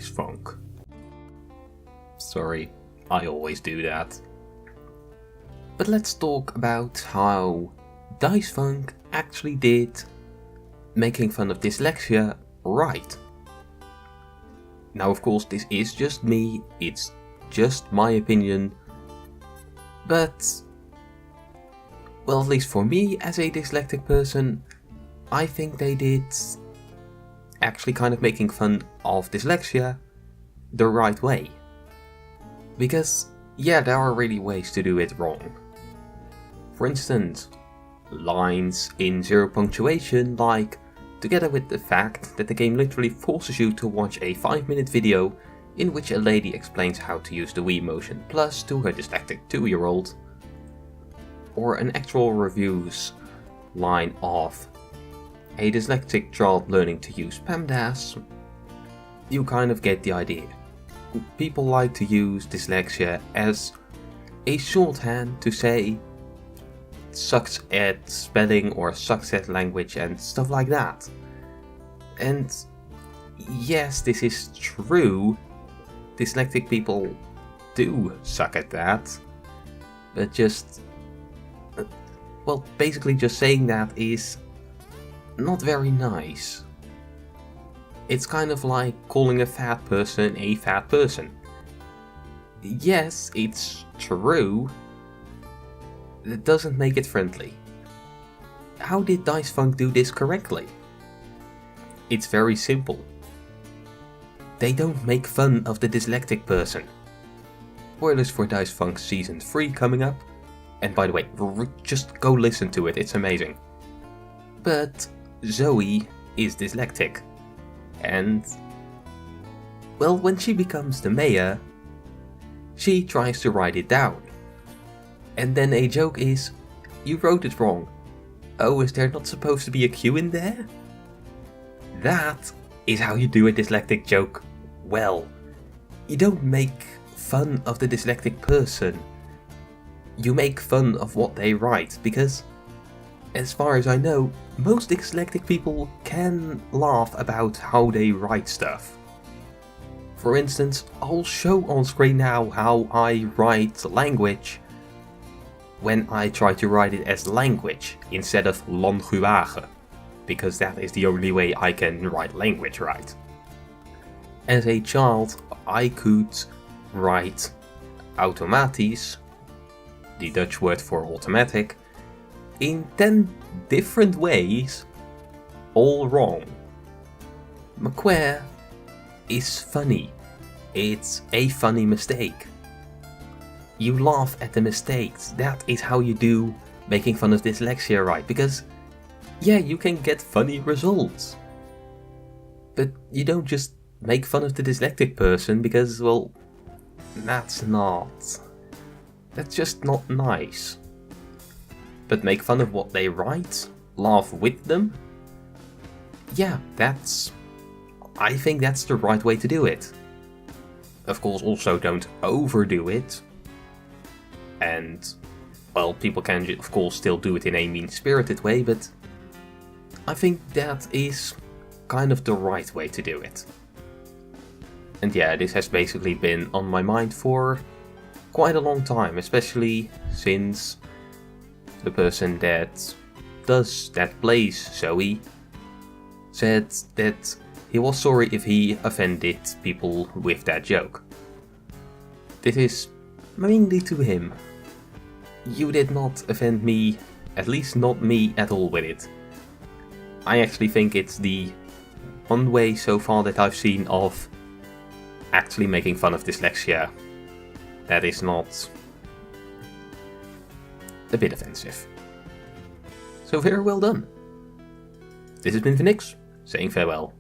dysfunc. Sorry, I always do that. But let's talk about how dysfunc actually did making fun of dyslexia right. Now of course this is just me, it's just my opinion, but, well, at least for me as a dyslexic person, I think they did actually kind of making fun of dyslexia the right way. Because, yeah, there are really ways to do it wrong. For instance, lines in zero punctuation, like, together with the fact that the game literally forces you to watch a 5-minute video in which a lady explains how to use the Wii Motion Plus to her dyslexic 2-year-old, or an actual reviews line of a dyslexic child learning to use PEMDAS, you kind of get the idea. People like to use dyslexia as a shorthand to say sucks at spelling or sucks at language and stuff like that. And yes, this is true. Dyslexic people do suck at that. But just, well, basically just saying that is not very nice. It's kind of like calling a fat person a fat person. Yes, it's true. That doesn't make it friendly. How did dysfunc do this correctly? It's very simple. They don't make fun of the dyslexic person. Spoilers for dysfunc Season 3 coming up. And by the way, just go listen to it, it's amazing. But Zoe is dyslexic. And, well, when she becomes the mayor, she tries to write it down. And then a joke is, you wrote it wrong. Oh, is there not supposed to be a Q in there? That is how you do a dyslexic joke well. You don't make fun of the dyslexic person. You make fun of what they write, because, as far as I know, most dyslexic people can laugh about how they write stuff. For instance, I'll show on screen now how I write language when I try to write it as language instead of language, because that is the only way I can write language right. As a child, I could write automatisch, the Dutch word for automatic, in 10 different ways, all wrong. Macquarie is funny. It's a funny mistake. You laugh at the mistakes. That is how you do making fun of dyslexia right, because yeah, you can get funny results. But you don't just make fun of the dyslexic person because, well, that's just not nice. But make fun of what they write, laugh with them, yeah, I think that's the right way to do it. Of course, also don't overdo it. And, well, people can of course still do it in a mean-spirited way, but I think that is kind of the right way to do it. And yeah, this has basically been on my mind for quite a long time, since the person that plays Zoe said that he was sorry if he offended people with that joke. This is mainly to him. You did not offend me, at least not me at all with it. I actually think it's the one way so far that I've seen of actually making fun of dyslexia that is not a bit offensive. So very well done. This has been Phoenix, saying farewell.